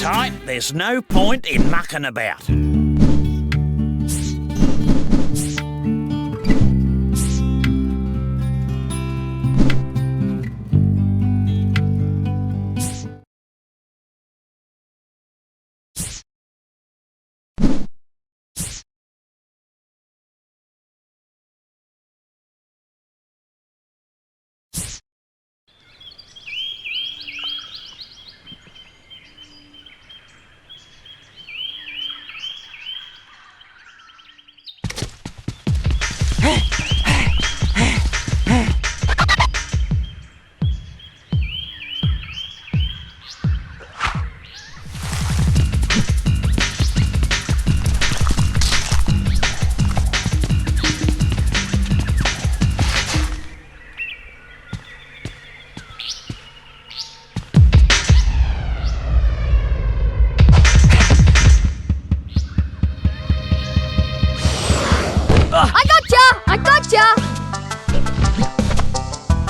tight, there's no point in mucking about.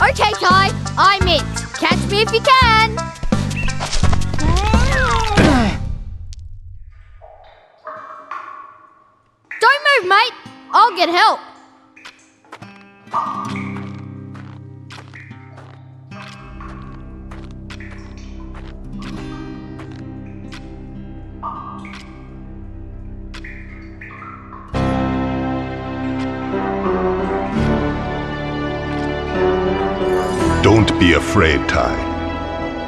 Okay, Ty, I'm it. Catch me if you can. Don't move, mate. I'll get help. Don't be afraid, Ty.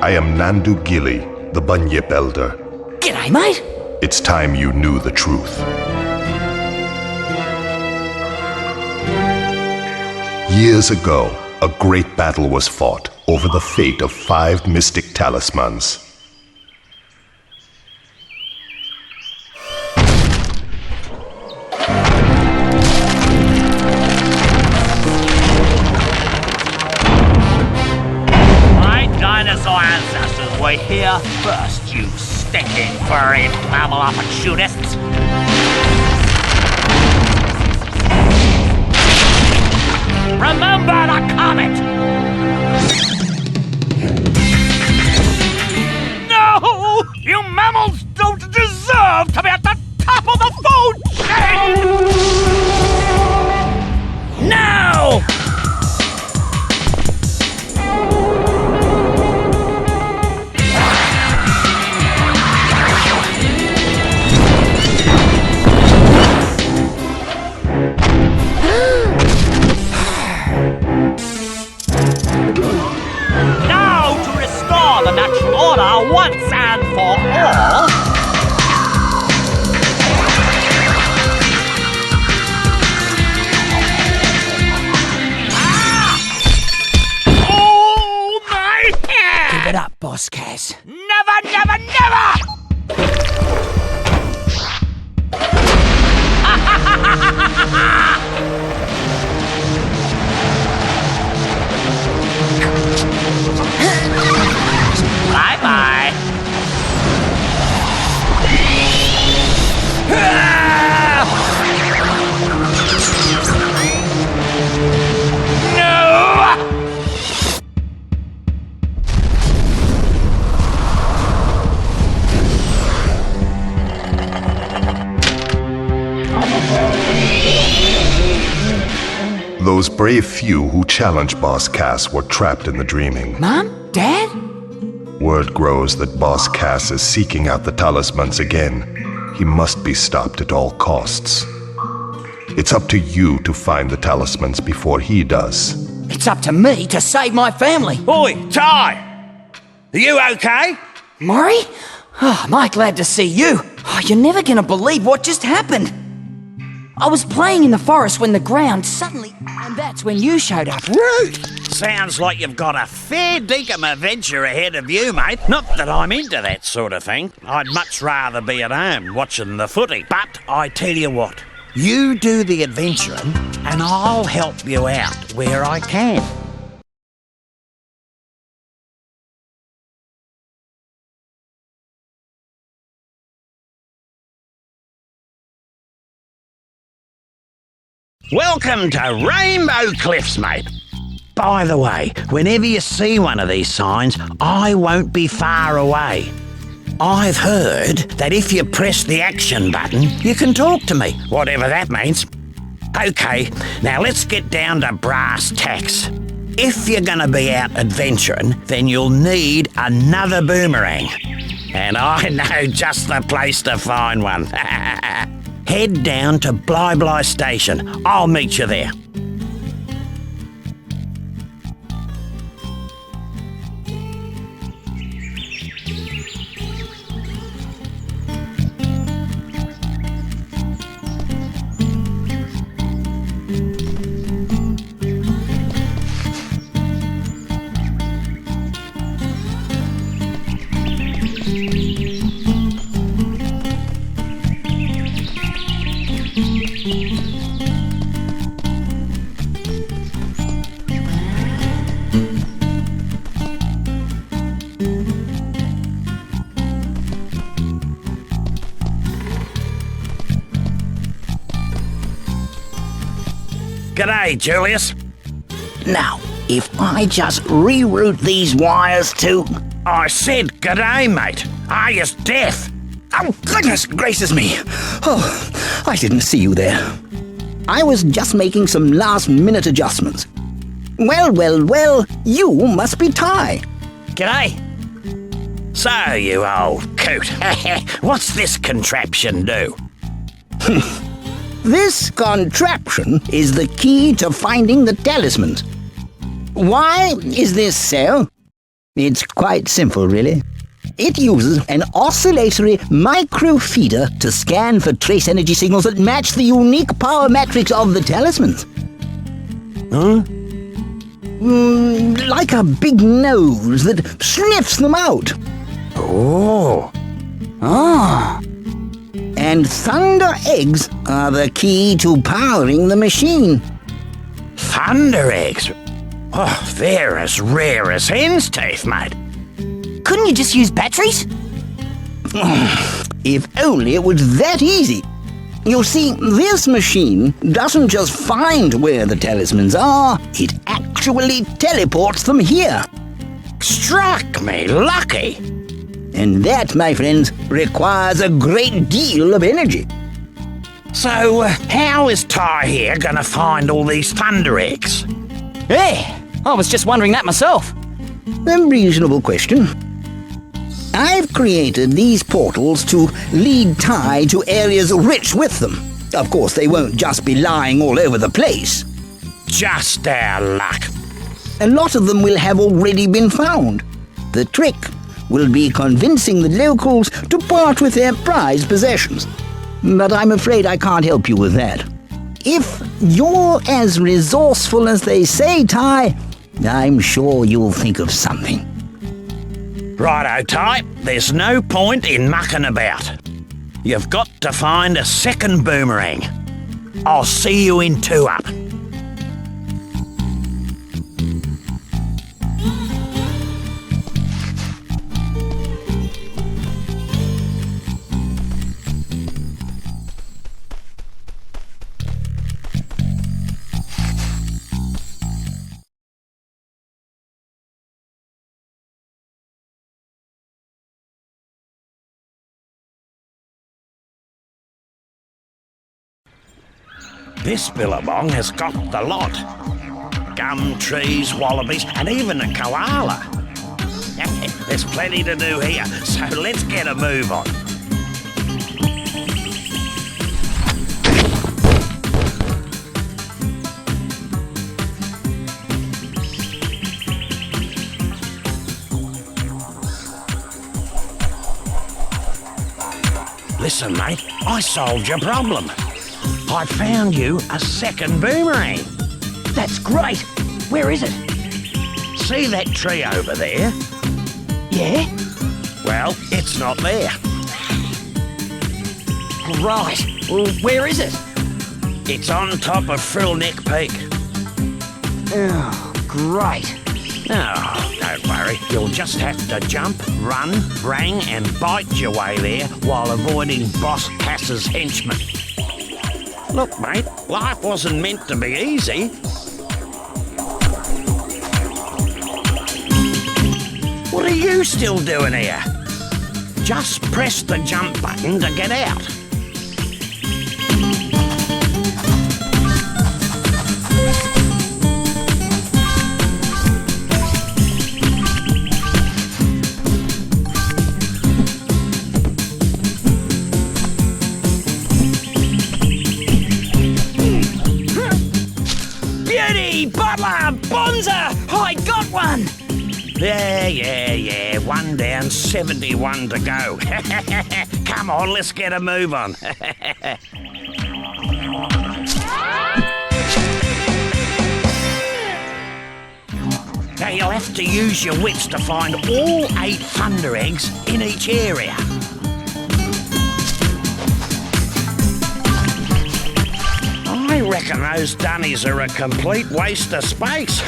I am Nandu Gilly, the Bunyip Elder. G'day, mate. It's time you knew the truth. Years ago, a great battle was fought over the fate of 5 mystic talismans. Dinosaur ancestors were here first, you stinking furry mammal opportunists. Remember the comet! No! You mammals don't deserve to be at the top of the food chain! No! The natural order once and for all. Oh my head! Give it up, Boss Kaz. Never, never, never! Bye-bye. No! Those brave few who challenged Boss Cass were trapped in the dreaming. Mom? Dad? Word grows that Boss Cass is seeking out the talismans again. He must be stopped at all costs. It's up to you to find the talismans before he does. It's up to me to save my family. Oi, Ty! Are you okay? Maury? Oh, am I glad to see you. Oh, you're never gonna believe what just happened. I was playing in the forest when the ground suddenly... And that's when you showed up. Rude! Sounds like you've got a fair dinkum adventure ahead of you, mate. Not that I'm into that sort of thing. I'd much rather be at home watching the footy. But I tell you what, you do the adventuring and I'll help you out where I can. Welcome to Rainbow Cliffs, mate. By the way, whenever you see one of these signs, I won't be far away. I've heard that if you press the action button, you can talk to me, whatever that means. OK, now let's get down to brass tacks. If you're going to be out adventuring, then you'll need another boomerang. And I know just the place to find one. Head down to Bly Bly Station. I'll meet you there. G'day, Julius. Now, if I just reroute these wires to... I said g'day, mate. Are you deaf? Oh, goodness gracious me. Oh, I didn't see you there. I was just making some last-minute adjustments. Well, you must be Ty. G'day. So, you old coot. What's this contraption do? This contraption is the key to finding the talismans. Why is this so? It's quite simple, really. It uses an oscillatory microfeeder to scan for trace energy signals that match the unique power matrix of the talismans. Huh? Like a big nose that sniffs them out. Oh. Ah. And thunder eggs are the key to powering the machine. Thunder eggs? Oh, they're as rare as hen's teeth, mate. Couldn't you just use batteries? If only it was that easy. You see, this machine doesn't just find where the talismans are, it actually teleports them here. Struck me lucky. And that, my friends, requires a great deal of energy. So, how is Ty here gonna find all these thunder eggs? Yeah, I was just wondering that myself. A reasonable question. I've created these portals to lead Ty to areas rich with them. Of course, they won't just be lying all over the place. Just our luck. A lot of them will have already been found. The trick will be convincing the locals to part with their prized possessions. But I'm afraid I can't help you with that. If you're as resourceful as they say, Ty, I'm sure you'll think of something. Righto, Ty. There's no point in mucking about. You've got to find a second boomerang. I'll see you in 2-Up. This billabong has got the lot. Gum trees, wallabies, and even a koala. There's plenty to do here, so let's get a move on. Listen, mate, I solved your problem. I found you a second boomerang. That's great. Where is it? See that tree over there? Yeah? Well, it's not there. Right. Well, where is it? It's on top of Frillneck Peak. Oh, great. Oh, don't worry. You'll just have to jump, run, brang, and bite your way there while avoiding Boss Cass's henchmen. Look, mate, life wasn't meant to be easy. What are you still doing here? Just press the jump button to get out. Beauty! Butler! Bonza! I got one! Yeah. 1 down, 71 to go. Come on, let's get a move on. Now you'll have to use your wits to find all 8 thunder eggs in each area. I reckon those dunnies are a complete waste of space.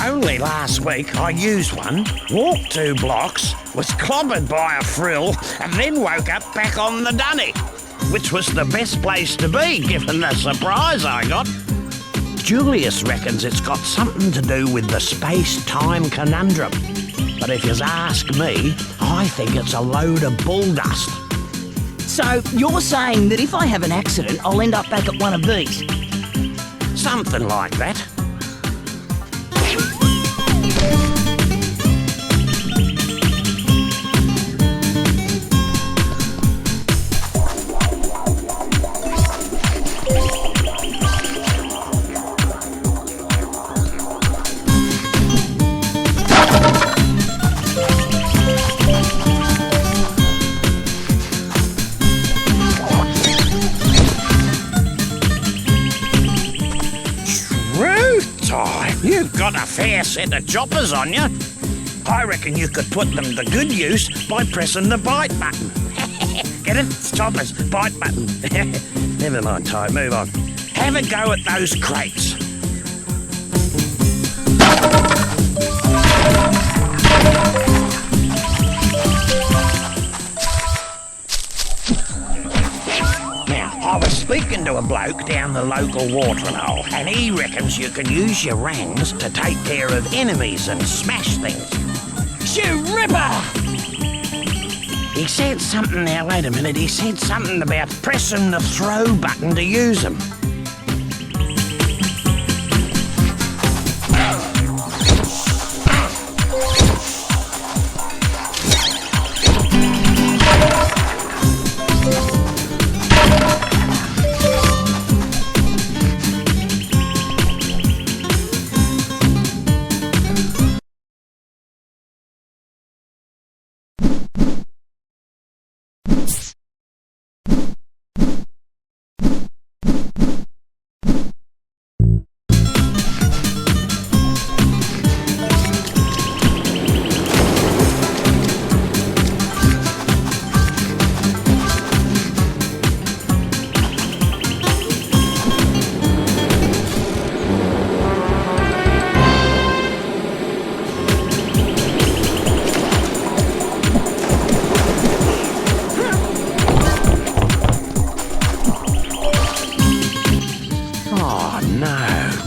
Only last week I used one, walked 2 blocks, was clobbered by a frill, and then woke up back on the dunny, which was the best place to be given the surprise I got. Julius reckons it's got something to do with the space-time conundrum. But if you ask me, I think it's a load of bull dust. So, you're saying that if I have an accident, I'll end up back at one of these? Something like that. You've got a fair set of choppers on you. I reckon you could put them to good use by pressing the bite button. Get it? It's choppers, bite button. Never mind, Ty, move on. Have a go at those crates. I was speaking to a bloke down the local watering hole, and he reckons you can use your rangs to take care of enemies and smash things. Shoe ripper! He said something now, wait a minute, he said something about pressing the throw button to use them.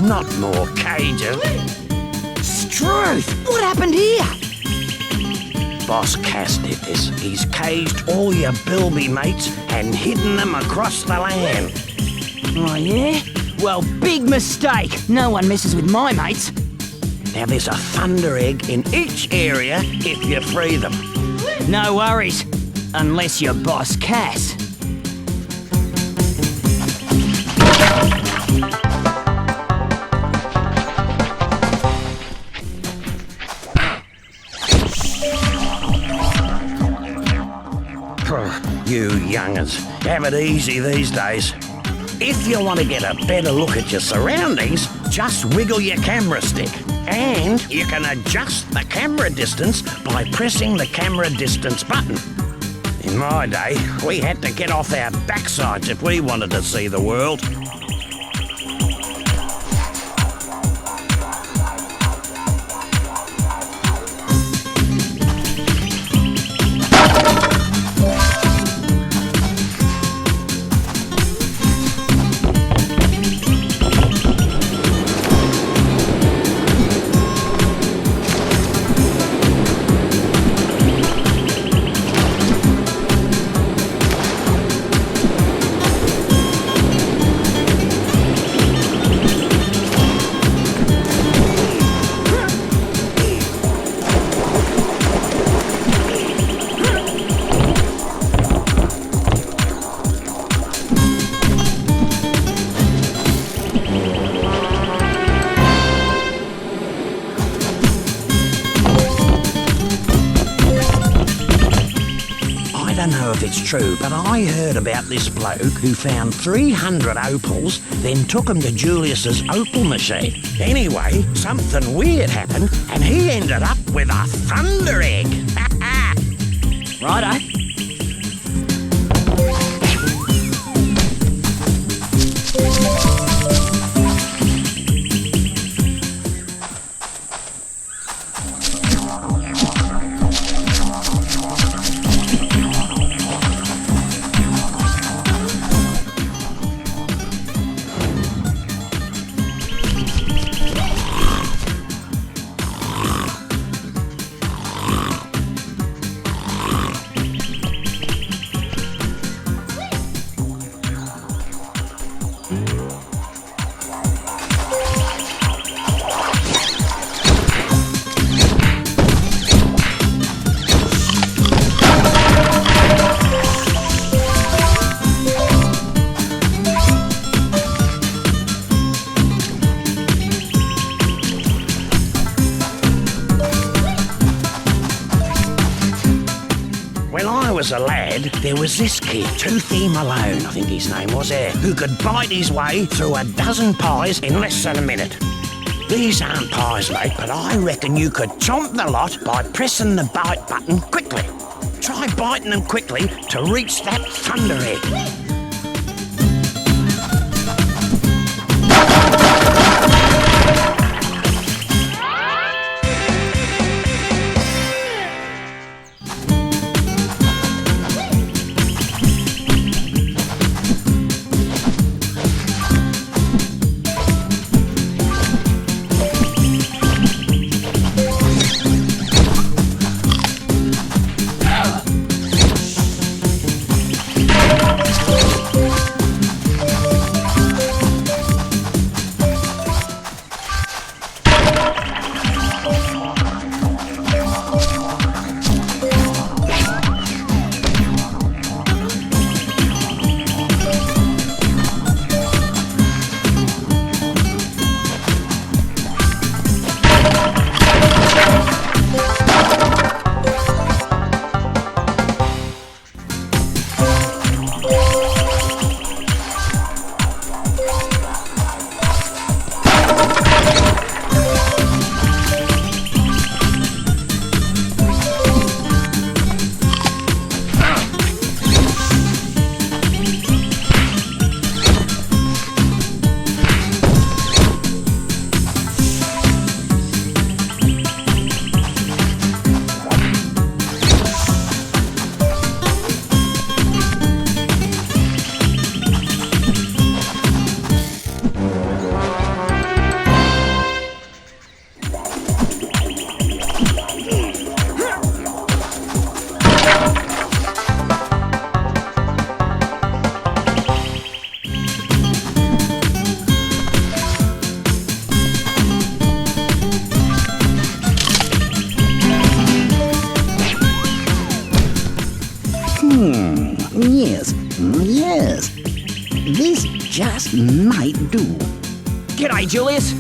Not more cages. Struth! What happened here? Boss Cass did this. He's caged all your bilby mates and hidden them across the land. Oh, yeah? Well, big mistake. No one messes with my mates. Now, there's a thunder egg in each area if you free them. No worries. Unless you're Boss Cass. You young'uns, have it easy these days. If you want to get a better look at your surroundings, just wiggle your camera stick. And you can adjust the camera distance by pressing the camera distance button. In my day, we had to get off our backsides if we wanted to see the world. I don't know if it's true, but I heard about this bloke who found 300 opals, then took them to Julius's opal machine. Anyway, something weird happened, and he ended up with a thunder egg. Righto. As a lad, there was this kid, Toothy Malone, I think his name was, who could bite his way through a dozen pies in less than a minute. These aren't pies, mate, but I reckon you could chomp the lot by pressing the bite button quickly. Try biting them quickly to reach that thunder egg. Yes. This just might do. G'day, Julius.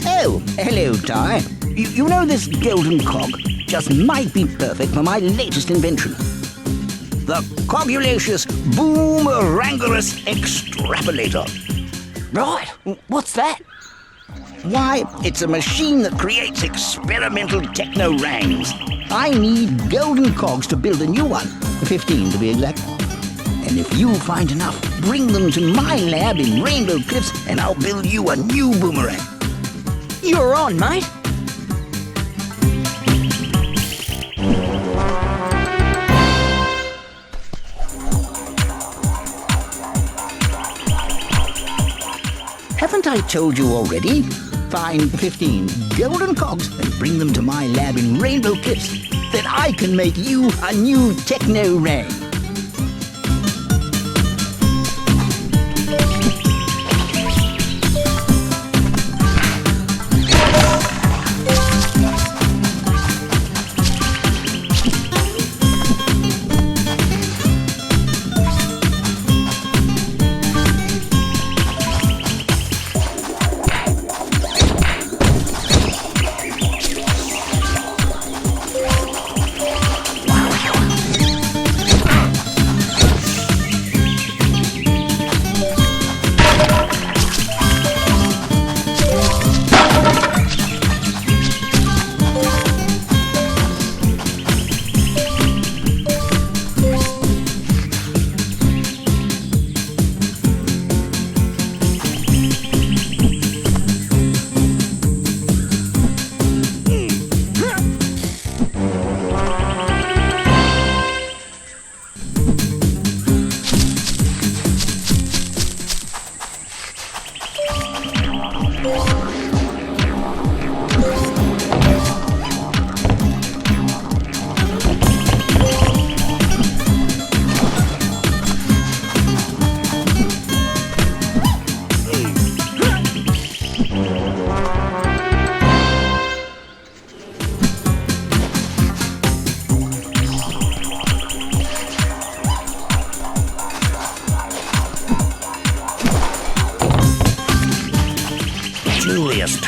Oh, hello, Ty. You know this golden cog just might be perfect for my latest invention. The Cogulacious Boomerangorous Extrapolator. Right, what's that? Why, it's a machine that creates experimental techno-rangs. I need golden cogs to build a new one, 15 to be exact. And if you find enough, bring them to my lab in Rainbow Cliffs and I'll build you a new boomerang. You're on, mate. Haven't I told you already? Find 15 golden cogs and bring them to my lab in Rainbow Cliffs. Then I can make you a new techno ray.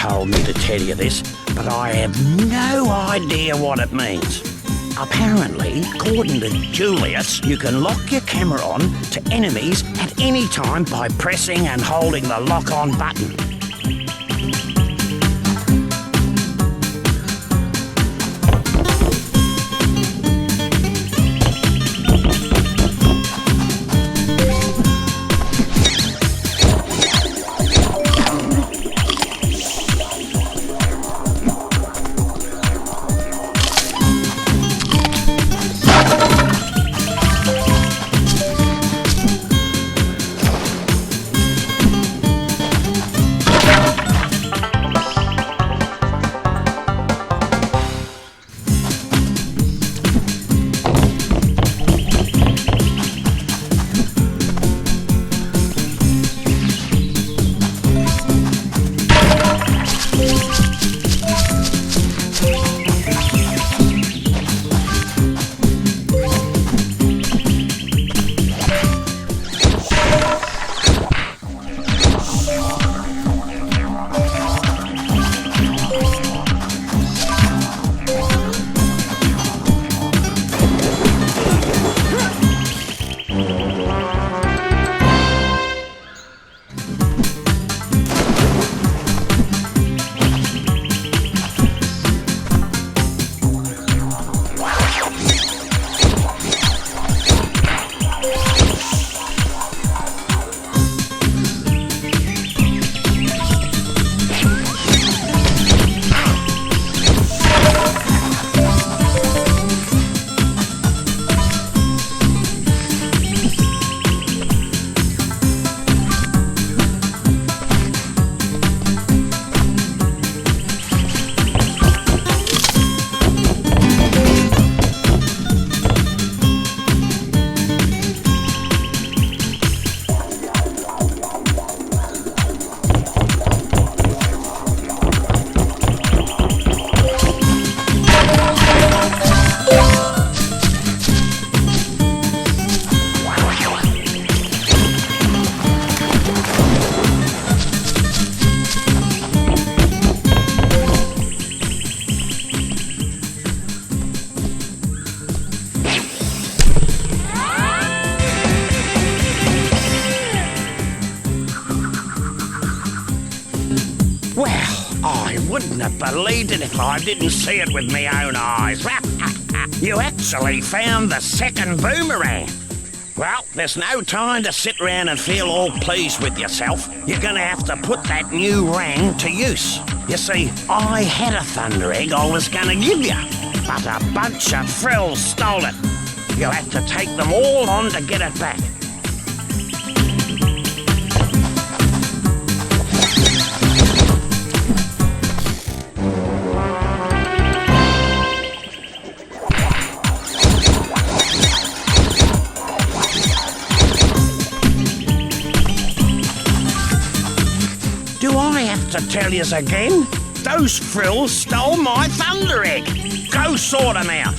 told me to tell you this, but I have no idea what it means. Apparently, according to Julius, you can lock your camera on to enemies at any time by pressing and holding the lock-on button. Wouldn't have believed it if I didn't see it with my own eyes. You actually found the second boomerang. Well, there's no time to sit around and feel all pleased with yourself. You're going to have to put that new rang to use. You see, I had a thunder egg I was going to give you, but a bunch of frills stole it. You'll have to take them all on to get it back. Do I have to tell yous again? Those frills stole my thunder egg. Go sort them out.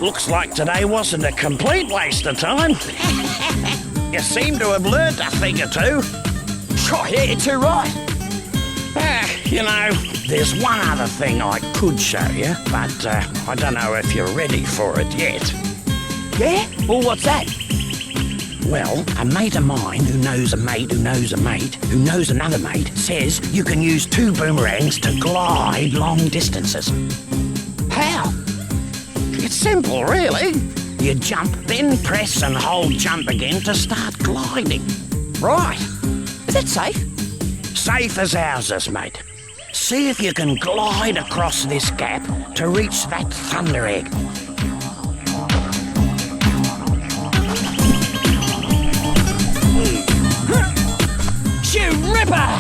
looks like today wasn't a complete waste of time. You seem to have learnt a thing or two. Oh, yeah, you're too right. You know, there's one other thing I could show you, but I don't know if you're ready for it yet. Yeah? Well, what's that? Well, a mate of mine who knows a mate who knows a mate who knows another mate says you can use 2 boomerangs to glide long distances. How? It's simple, really. You jump, then press and hold jump again to start gliding. Right. Is that safe? Safe as houses, mate. See if you can glide across this gap to reach that thunder egg. Ripper!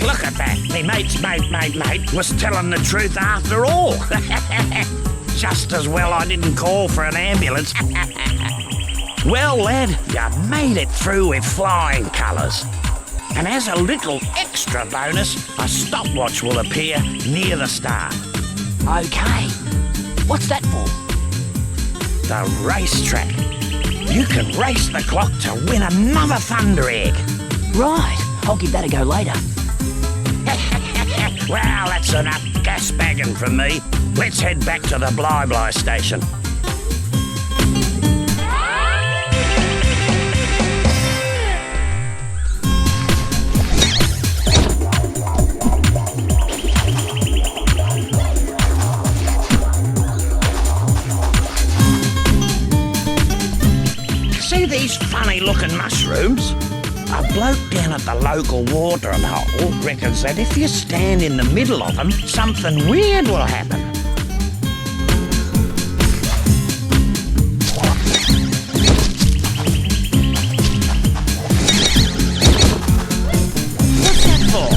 Look at that. Me mate's mate was telling the truth after all. Just as well I didn't call for an ambulance. Well, lad, you made it through with flying colours. And as a little extra bonus, a stopwatch will appear near the start. Okay. What's that for? The racetrack. You can race the clock to win another thunder egg. Right. I'll give that a go later. Well, that's enough gas bagging from me. Let's head back to the Bly station. See these funny-looking mushrooms? A bloke down at the local watering hole reckons that if you stand in the middle of them, something weird will happen. What's that for?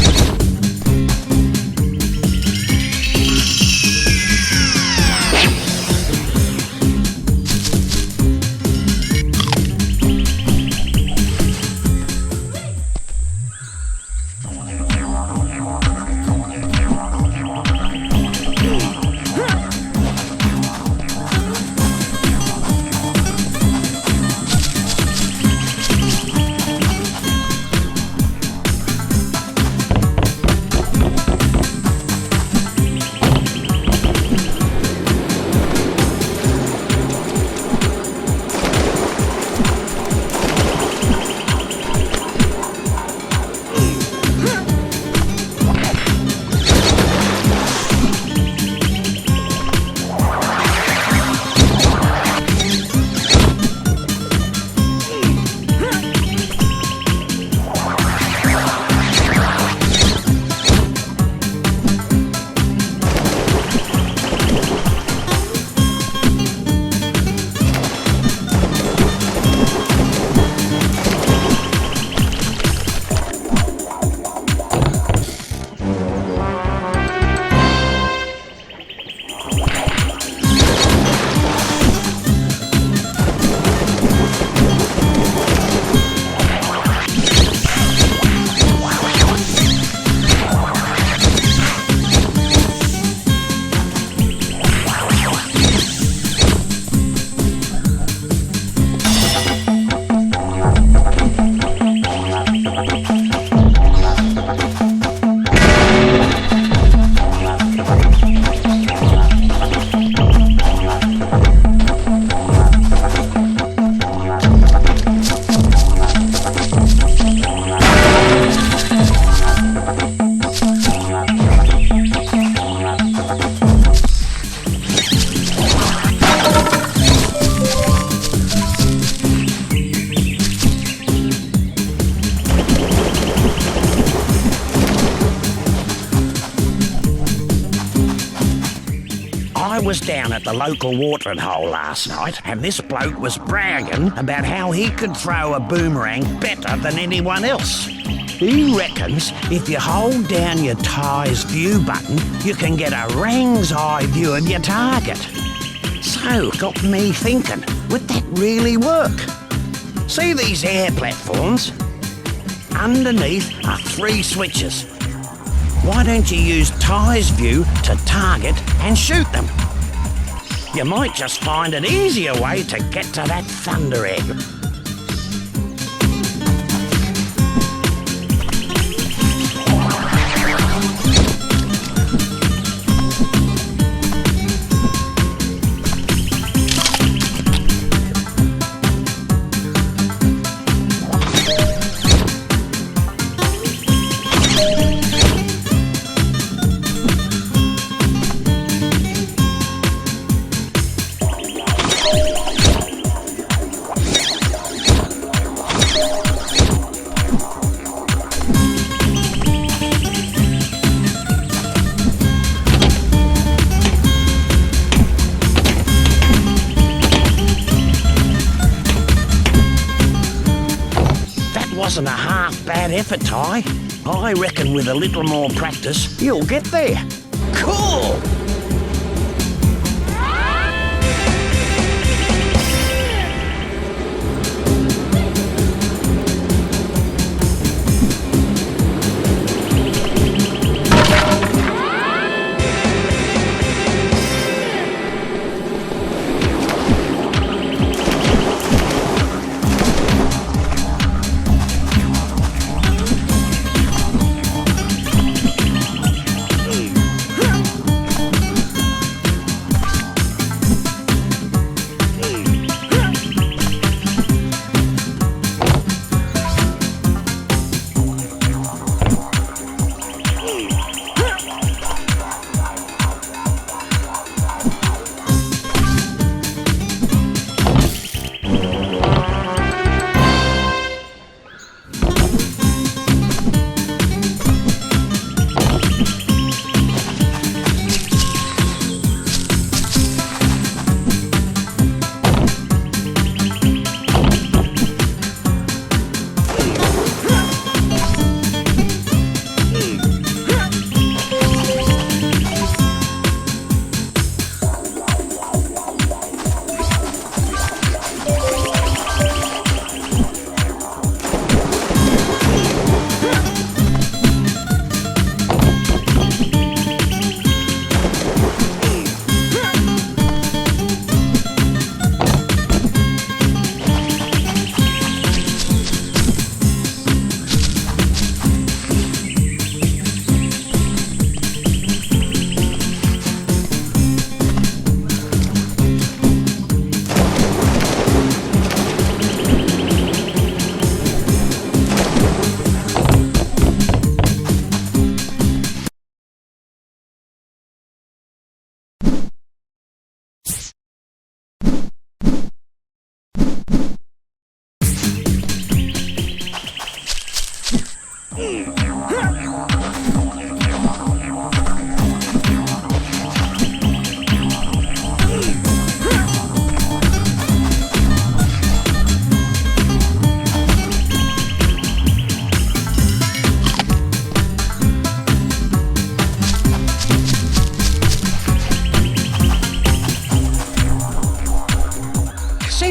was down at the local watering hole last night, and this bloke was bragging about how he could throw a boomerang better than anyone else. He reckons if you hold down your tie's view button, you can get a rang's eye view of your target. So, got me thinking, would that really work? See these air platforms? Underneath are 3 switches. Why don't you use tie's view to target and shoot them? You might just find an easier way to get to that thunder egg. Wasn't a half bad effort, Ty. I reckon with a little more practice, you'll get there. Cool!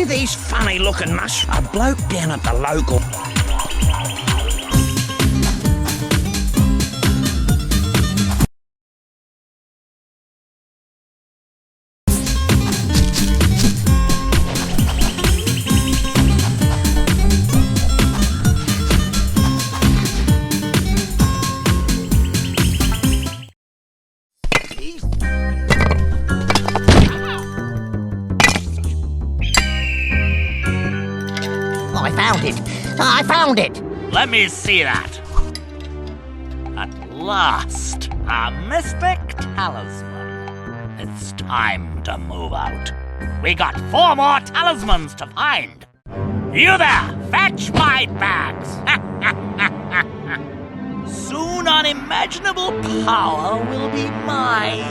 These funny-looking mush. A bloke down at the local... I found it! Let me see that. At last, a mystic talisman. It's time to move out. We got 4 more talismans to find. You there, fetch my bags. Soon unimaginable power will be mine.